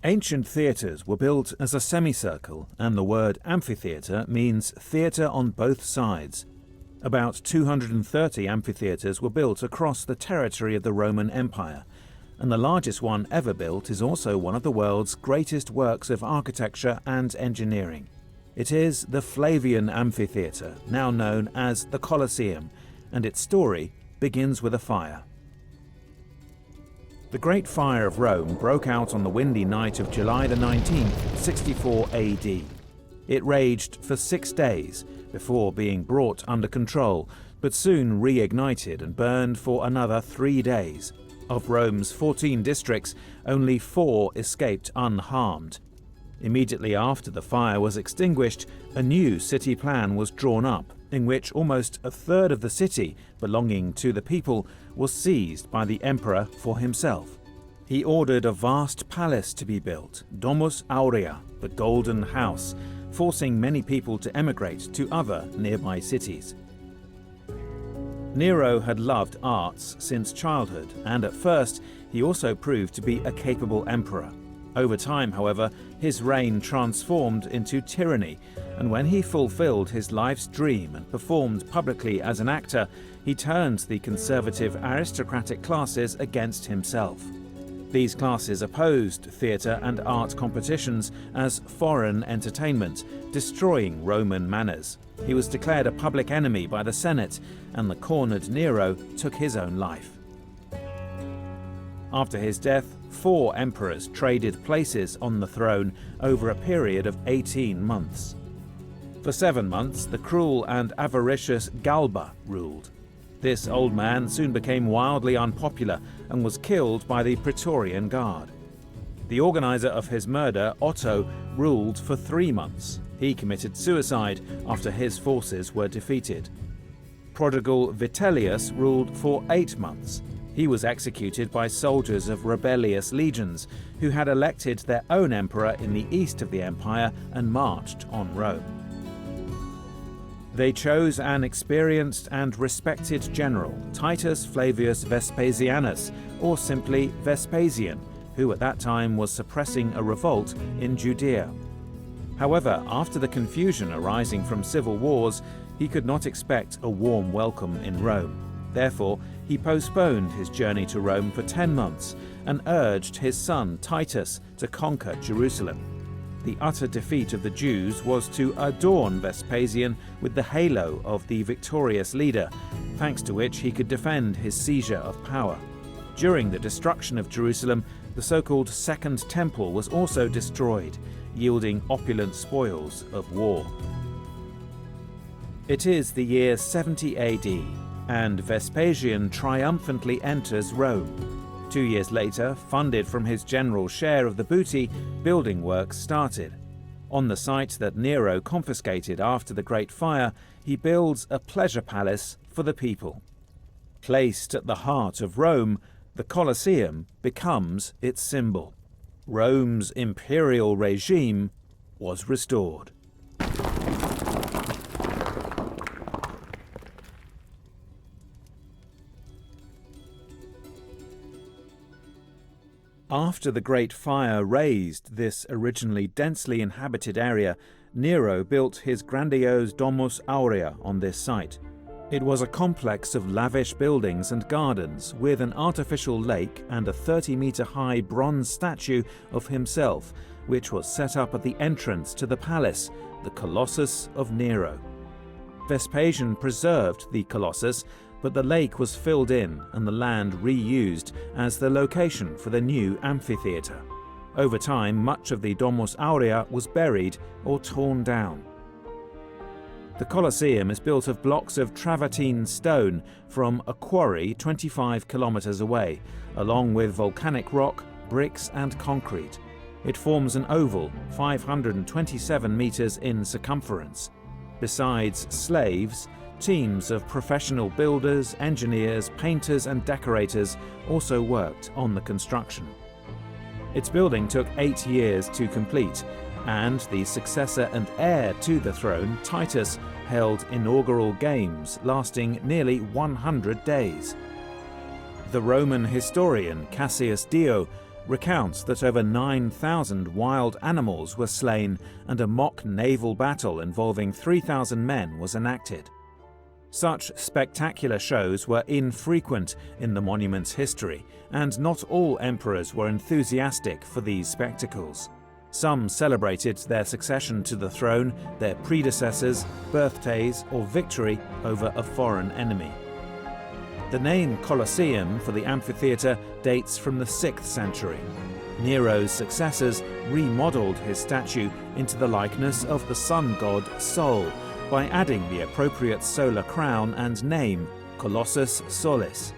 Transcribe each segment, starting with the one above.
Ancient theatres were built as a semicircle, and the word amphitheatre means theatre on both sides. About 230 amphitheatres were built across the territory of the Roman Empire, and the largest one ever built is also one of the world's greatest works of architecture and engineering. It is the Flavian Amphitheater, now known as the Colosseum, and its story begins with a fire. The Great Fire of Rome broke out on the windy night of July the 19th, 64 AD. It raged for 6 days before being brought under control, but soon reignited and burned for another 3 days. Of Rome's 14 districts, only 4 escaped unharmed. Immediately after the fire was extinguished, a new city plan was drawn up, in which almost a third of the city belonging to the people was seized by the emperor for himself. He ordered a vast palace to be built, Domus Aurea, the Golden House, forcing many people to emigrate to other nearby cities. Nero had loved arts since childhood, and at first he also proved to be a capable emperor. Over time, however, his reign transformed into tyranny, and when he fulfilled his life's dream and performed publicly as an actor, he turned the conservative aristocratic classes against himself. These classes opposed theatre and art competitions as foreign entertainment, destroying Roman manners. He was declared a public enemy by the Senate, and the cornered Nero took his own life. After his death, 4 emperors traded places on the throne over a period of 18 months. For 7 months, the cruel and avaricious Galba ruled. This old man soon became wildly unpopular and was killed by the Praetorian Guard. The organizer of his murder, Otto, ruled for 3 months. He committed suicide after his forces were defeated. Prodigal Vitellius ruled for 8 months. He was executed by soldiers of rebellious legions who had elected their own emperor in the east of the empire and marched on Rome. They chose an experienced and respected general, Titus Flavius Vespasianus, or simply Vespasian, who at that time was suppressing a revolt in Judea. However, after the confusion arising from civil wars, he could not expect a warm welcome in Rome. Therefore, he postponed his journey to Rome for 10 months and urged his son Titus to conquer Jerusalem. The utter defeat of the Jews was to adorn Vespasian with the halo of the victorious leader, thanks to which he could defend his seizure of power. During the destruction of Jerusalem, the so-called Second Temple was also destroyed, yielding opulent spoils of war. It is the year 70 AD, and Vespasian triumphantly enters Rome. 2 years later, funded from his general share of the booty, building works started. On the site that Nero confiscated after the Great Fire, he builds a pleasure palace for the people. Placed at the heart of Rome, the Colosseum becomes its symbol. Rome's imperial regime was restored. After the Great Fire razed this originally densely inhabited area, Nero built his grandiose Domus Aurea on this site. It was a complex of lavish buildings and gardens with an artificial lake and a 30-meter-high bronze statue of himself, which was set up at the entrance to the palace, the Colossus of Nero. Vespasian preserved the Colossus, but the lake was filled in and the land reused as the location for the new amphitheater. Over time, much of the Domus Aurea was buried or torn down. The Colosseum is built of blocks of travertine stone from a quarry 25 kilometers away, along with volcanic rock, bricks and concrete. It forms an oval 527 meters in circumference. Besides slaves, teams of professional builders, engineers, painters and decorators also worked on the construction. Its building took 8 years to complete, and the successor and heir to the throne, Titus, held inaugural games lasting nearly 100 days. The Roman historian Cassius Dio recounts that over 9,000 wild animals were slain and a mock naval battle involving 3,000 men was enacted. Such spectacular shows were infrequent in the monument's history, and not all emperors were enthusiastic for these spectacles. Some celebrated their succession to the throne, their predecessors, birthdays, or victory over a foreign enemy. The name Colosseum for the amphitheater dates from the 6th century. Nero's successors remodeled his statue into the likeness of the sun god Sol by adding the appropriate solar crown and name, Colossus Solis.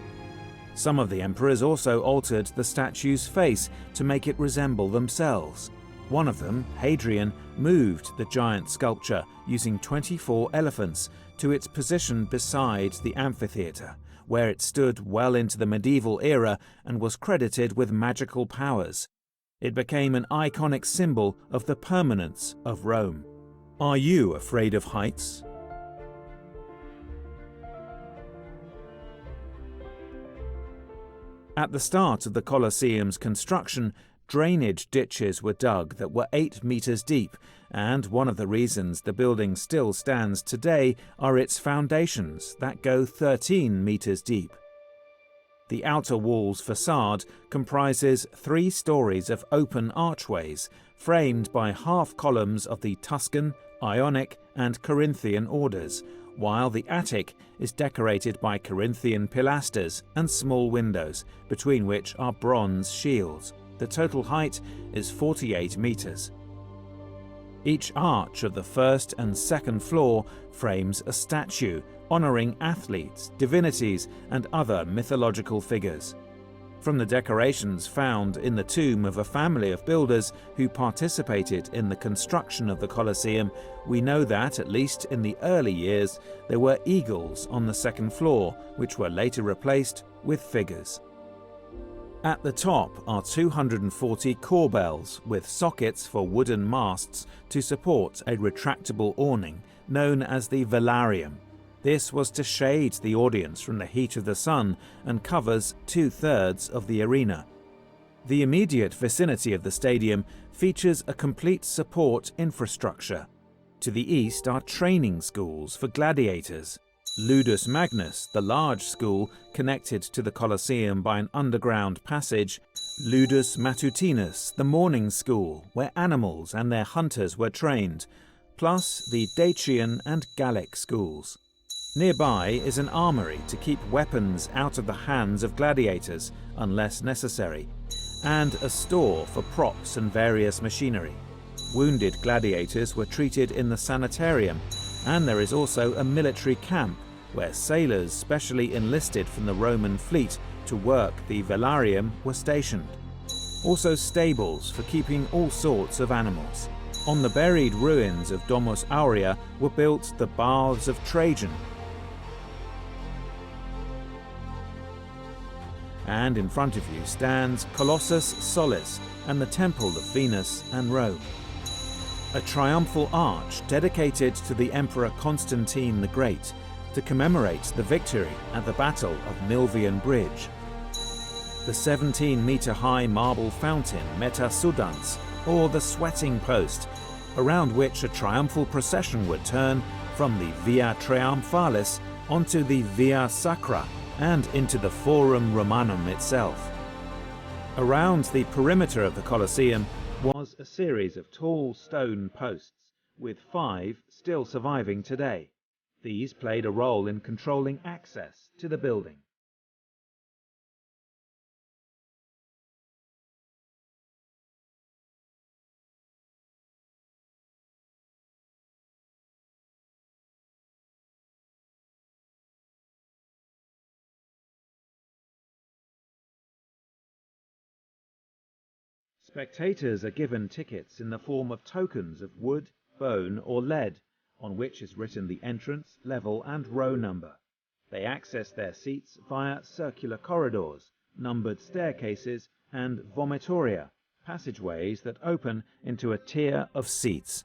Some of the emperors also altered the statue's face to make it resemble themselves. One of them, Hadrian, moved the giant sculpture using 24 elephants to its position beside the amphitheater, where it stood well into the medieval era and was credited with magical powers. It became an iconic symbol of the permanence of Rome. Are you afraid of heights? At the start of the Colosseum's construction, drainage ditches were dug that were 8 meters deep, and one of the reasons the building still stands today are its foundations that go 13 meters deep. The outer wall's facade comprises 3 stories of open archways, framed by half columns of the Tuscan, Ionic, and Corinthian orders, while the attic is decorated by Corinthian pilasters and small windows, between which are bronze shields. The total height is 48 meters. Each arch of the first and second floor frames a statue honoring athletes, divinities, and other mythological figures. From the decorations found in the tomb of a family of builders who participated in the construction of the Colosseum, we know that, at least in the early years, there were eagles on the second floor, which were later replaced with figures. At the top are 240 corbels with sockets for wooden masts to support a retractable awning, known as the Velarium. This was to shade the audience from the heat of the sun and covers 2/3 of the arena. The immediate vicinity of the stadium features a complete support infrastructure. To the east are training schools for gladiators. Ludus Magnus, the large school connected to the Colosseum by an underground passage. Ludus Matutinus, the morning school, where animals and their hunters were trained, plus the Dacian and Gallic schools. Nearby is an armory to keep weapons out of the hands of gladiators, unless necessary, and a store for props and various machinery. Wounded gladiators were treated in the sanitarium, and there is also a military camp where sailors specially enlisted from the Roman fleet to work the Velarium were stationed. Also stables for keeping all sorts of animals. On the buried ruins of Domus Aurea were built the Baths of Trajan, and in front of you stands Colossus Solis and the Temple of Venus and Rome. A triumphal arch dedicated to the Emperor Constantine the Great to commemorate the victory at the Battle of Milvian Bridge. The 17-meter-high marble fountain Metasudans, or the Sweating Post, around which a triumphal procession would turn from the Via Triumphalis onto the Via Sacra and into the Forum Romanum itself. Around the perimeter of the Colosseum was a series of tall stone posts, with 5 still surviving today. These played a role in controlling access to the building. Spectators are given tickets in the form of tokens of wood, bone, or lead, on which is written the entrance, level, and row number. They access their seats via circular corridors, numbered staircases, and vomitoria, passageways that open into a tier of seats.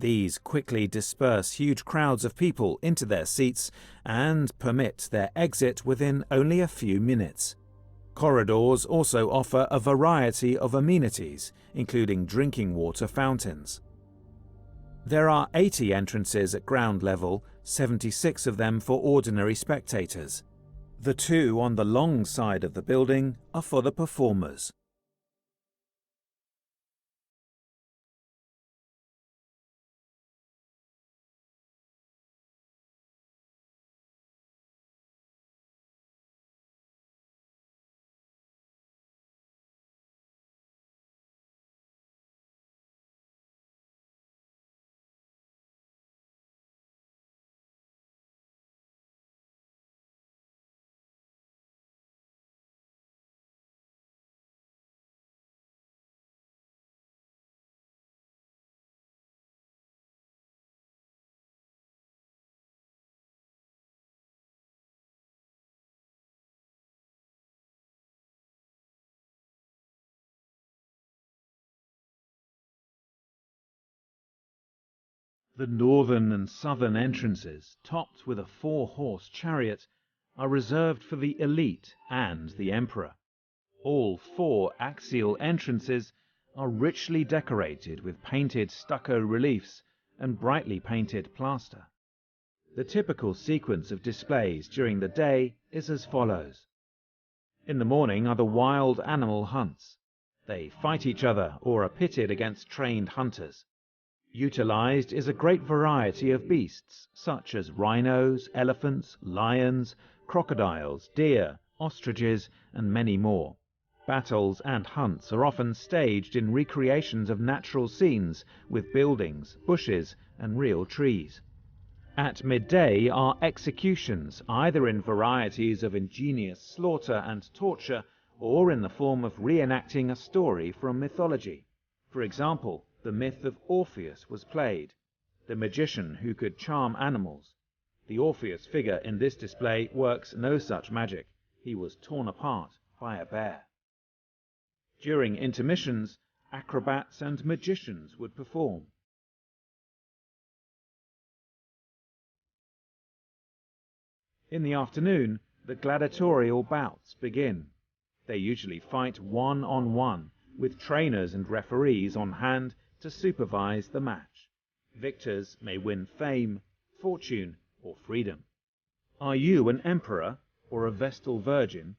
These quickly disperse huge crowds of people into their seats and permit their exit within only a few minutes. Corridors also offer a variety of amenities, including drinking water fountains. There are 80 entrances at ground level, 76 of them for ordinary spectators. The two on the long side of the building are for the performers. The northern and southern entrances, topped with a 4-horse chariot, are reserved for the elite and the emperor. All 4 axial entrances are richly decorated with painted stucco reliefs and brightly painted plaster. The typical sequence of displays during the day is as follows. In the morning are the wild animal hunts. They fight each other or are pitted against trained hunters. Utilized is a great variety of beasts, such as rhinos, elephants, lions, crocodiles, deer, ostriches, and many more. Battles and hunts are often staged in recreations of natural scenes with buildings, bushes, and real trees. At midday are executions, either in varieties of ingenious slaughter and torture, or in the form of reenacting a story from mythology. For example, the Myth of Orpheus was played, the magician who could charm animals. The Orpheus figure in this display works no such magic. He was torn apart by a bear. During intermissions, acrobats and magicians would perform. In the afternoon, the gladiatorial bouts begin. They usually fight one-on-one, with trainers and referees on hand to supervise the match. Victors may win fame, fortune, or freedom. Are you an emperor or a Vestal Virgin?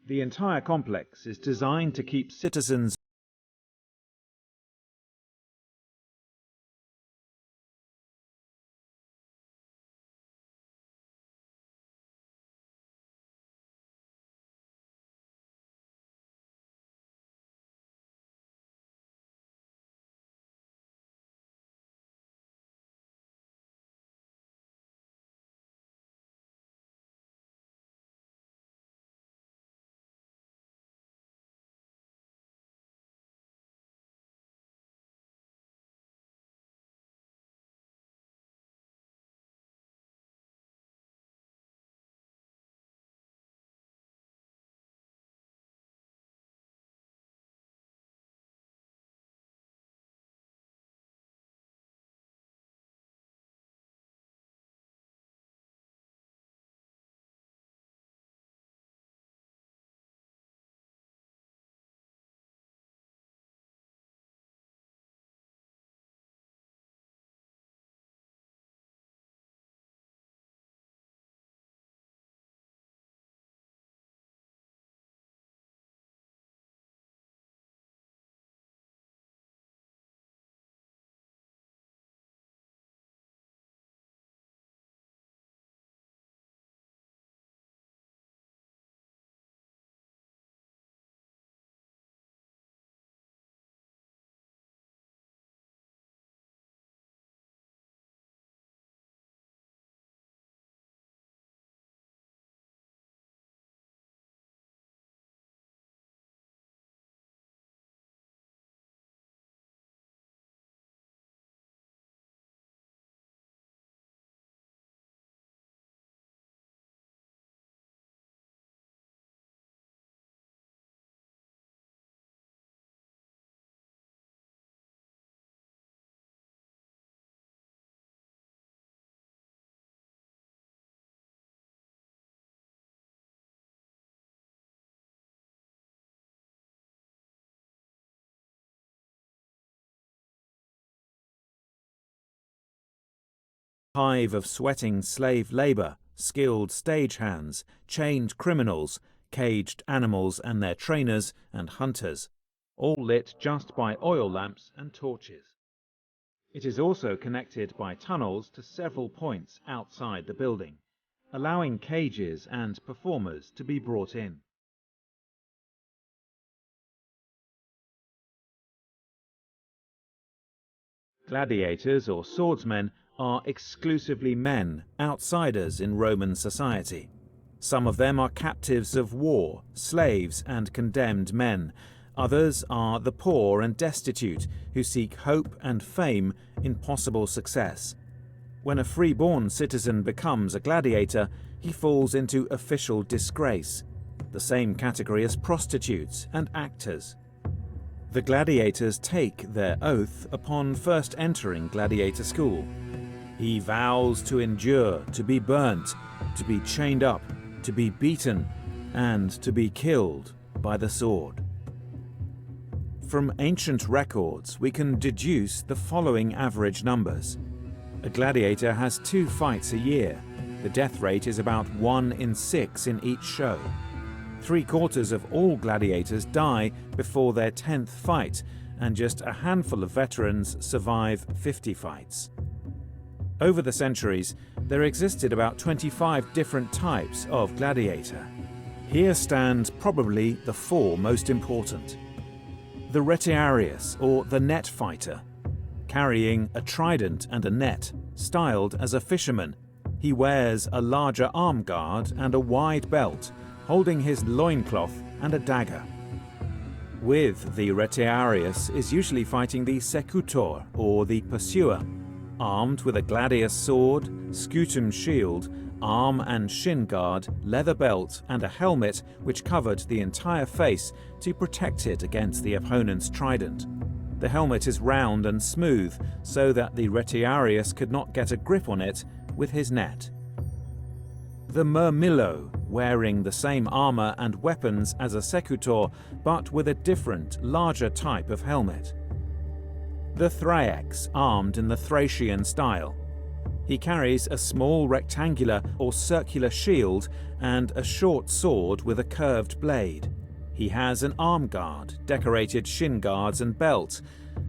The entire complex is designed to keep citizens hive of sweating slave labor, skilled stagehands, chained criminals, caged animals and their trainers and hunters, all lit just by oil lamps and torches. It is also connected by tunnels to several points outside the building, allowing cages and performers to be brought in. Gladiators or swordsmen are exclusively men, outsiders in Roman society. Some of them are captives of war, slaves and condemned men. Others are the poor and destitute who seek hope and fame in possible success. When a free-born citizen becomes a gladiator, he falls into official disgrace, the same category as prostitutes and actors. The gladiators take their oath upon first entering gladiator school. He vows to endure, to be burnt, to be chained up, to be beaten, and to be killed by the sword. From ancient records, we can deduce the following average numbers. A gladiator has 2 fights a year. The death rate is about 1 in 6 in each show. 3/4 of all gladiators die before their 10th fight, and just a handful of veterans survive 50 fights. Over the centuries, there existed about 25 different types of gladiator. Here stand probably the 4 most important. The retiarius, or the net fighter, carrying a trident and a net, styled as a fisherman. He wears a larger arm guard and a wide belt, holding his loincloth and a dagger. With the retiarius is usually fighting the secutor, or the pursuer, armed with a gladius sword, scutum shield, arm and shin guard, leather belt and a helmet which covered the entire face to protect it against the opponent's trident. The helmet is round and smooth so that the retiarius could not get a grip on it with his net. The murmillo, wearing the same armor and weapons as a secutor but with a different, larger type of helmet. The Thraex, armed in the Thracian style. He carries a small rectangular or circular shield and a short sword with a curved blade. He has an arm guard, decorated shin guards and belt,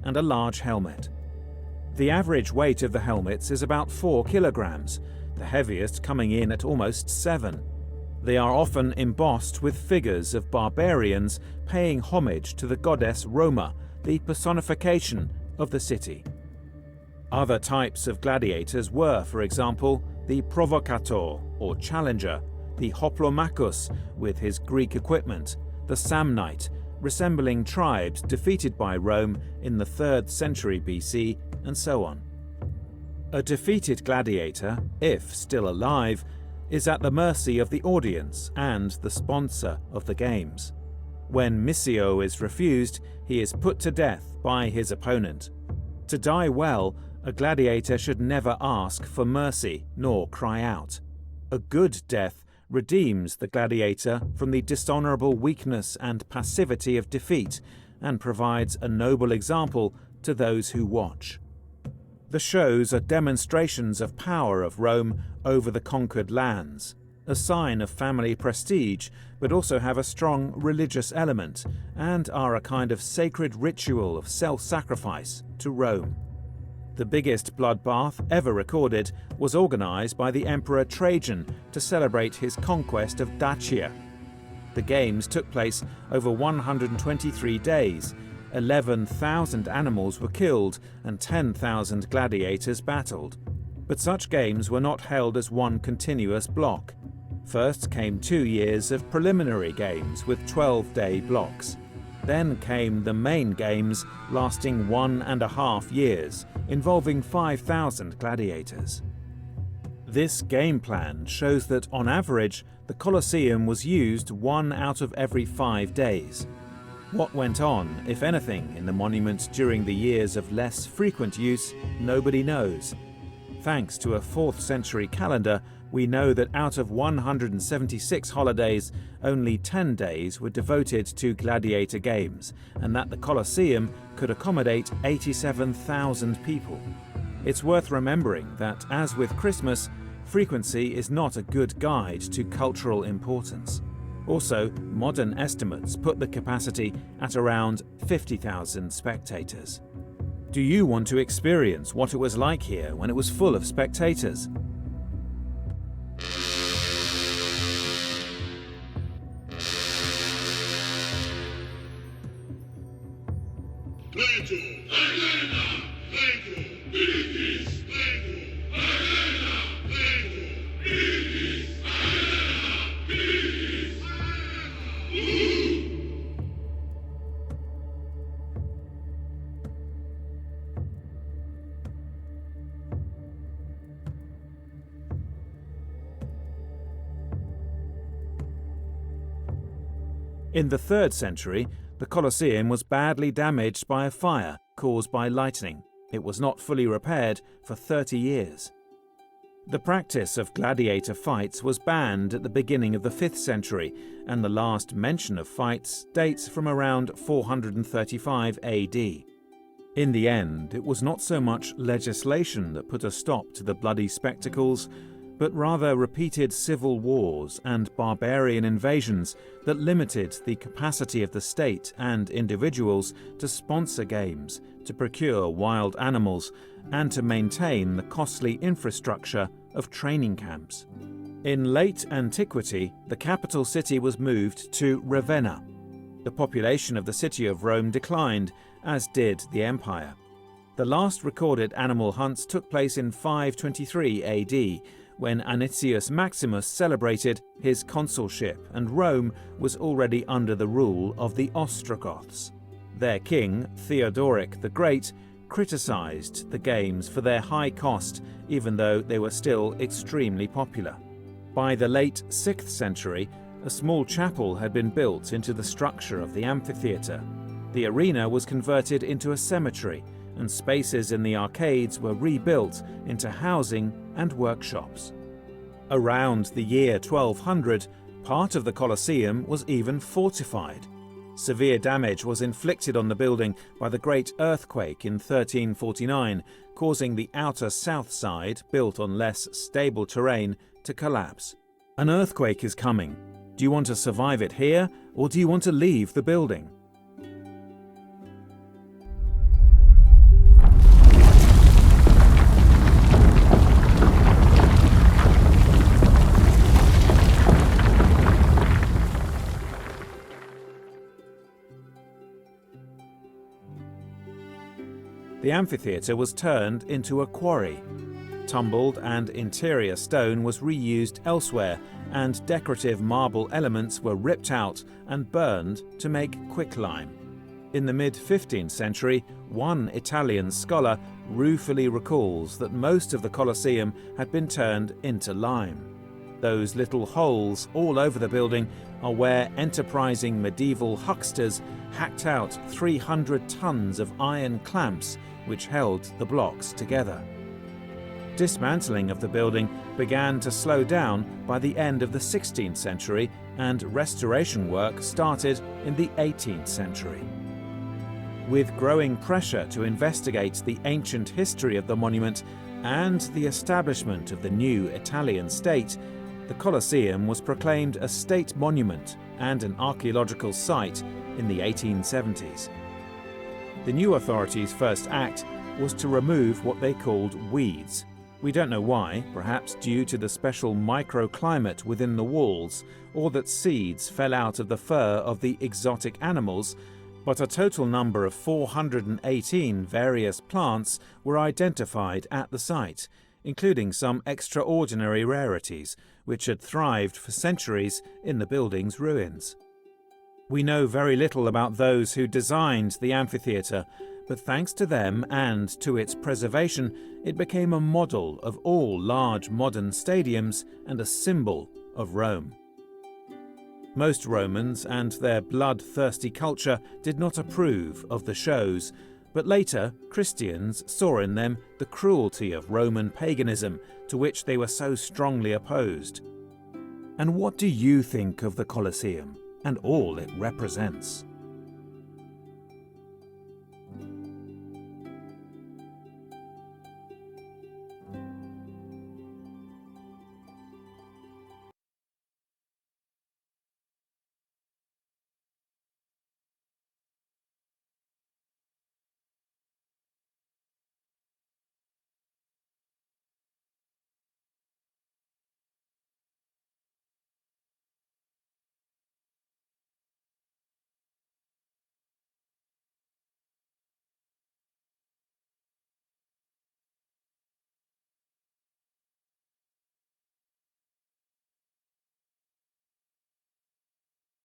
and a large helmet. The average weight of the helmets is about 4 kilograms, the heaviest coming in at almost 7. They are often embossed with figures of barbarians paying homage to the goddess Roma, the personification of the city. Other types of gladiators were, for example, the provocator or challenger, the hoplomachus with his Greek equipment, the Samnite, resembling tribes defeated by Rome in the 3rd century BC, and so on. A defeated gladiator, if still alive, is at the mercy of the audience and the sponsor of the games. When missio is refused, he is put to death by his opponent. To die well, a gladiator should never ask for mercy nor cry out. A good death redeems the gladiator from the dishonorable weakness and passivity of defeat and provides a noble example to those who watch. The shows are demonstrations of power of Rome over the conquered lands, a sign of family prestige, but also have a strong religious element and are a kind of sacred ritual of self-sacrifice to Rome. The biggest bloodbath ever recorded was organized by the Emperor Trajan to celebrate his conquest of Dacia. The games took place over 123 days. 11,000 animals were killed and 10,000 gladiators battled. But such games were not held as one continuous block. First came 2 years of preliminary games with 12-day blocks. Then came the main games lasting 1.5 years, involving 5,000 gladiators. This game plan shows that on average, the Colosseum was used 1 out of every 5 days. What went on, if anything, in the monument during the years of less frequent use, nobody knows. Thanks to a 4th century calendar, we know that out of 176 holidays, only 10 days were devoted to gladiator games, and that the Colosseum could accommodate 87,000 people. It's worth remembering that, as with Christmas, frequency is not a good guide to cultural importance. Also, modern estimates put the capacity at around 50,000 spectators. Do you want to experience what it was like here when it was full of spectators? In the 3rd century, the Colosseum was badly damaged by a fire caused by lightning. It was not fully repaired for 30 years. The practice of gladiator fights was banned at the beginning of the 5th century, and the last mention of fights dates from around 435 AD. In the end, it was not so much legislation that put a stop to the bloody spectacles, but rather repeated civil wars and barbarian invasions that limited the capacity of the state and individuals to sponsor games, to procure wild animals, and to maintain the costly infrastructure of training camps. In late antiquity, the capital city was moved to Ravenna. The population of the city of Rome declined, as did the empire. The last recorded animal hunts took place in 523 AD, when Anicius Maximus celebrated his consulship and Rome was already under the rule of the Ostrogoths. Their king, Theodoric the Great, criticized the games for their high cost, even though they were still extremely popular. By the late 6th century, a small chapel had been built into the structure of the amphitheater. The arena was converted into a cemetery, and spaces in the arcades were rebuilt into housing and workshops. Around the year 1200, part of the Colosseum was even fortified. Severe damage was inflicted on the building by the Great Earthquake in 1349, causing the outer south side, built on less stable terrain, to collapse. An earthquake is coming. Do you want to survive it here, or do you want to leave the building? The amphitheater was turned into a quarry. Tumbled and interior stone was reused elsewhere, and decorative marble elements were ripped out and burned to make quicklime. In the mid-15th century, one Italian scholar ruefully recalls that most of the Colosseum had been turned into lime. Those little holes all over the building are where enterprising medieval hucksters hacked out 300 tons of iron clamps which held the blocks together. Dismantling of the building began to slow down by the end of the 16th century, and restoration work started in the 18th century. With growing pressure to investigate the ancient history of the monument and the establishment of the new Italian state, the Colosseum was proclaimed a state monument and an archaeological site in the 1870s. The new authorities' first act was to remove what they called weeds. We don't know why, perhaps due to the special microclimate within the walls, or that seeds fell out of the fur of the exotic animals, but a total number of 418 various plants were identified at the site, including some extraordinary rarities, which had thrived for centuries in the building's ruins. We know very little about those who designed the amphitheater, but thanks to them and to its preservation, it became a model of all large modern stadiums and a symbol of Rome. Most Romans and their bloodthirsty culture did not approve of the shows, but later Christians saw in them the cruelty of Roman paganism, to which they were so strongly opposed. And what do you think of the Colosseum and all it represents?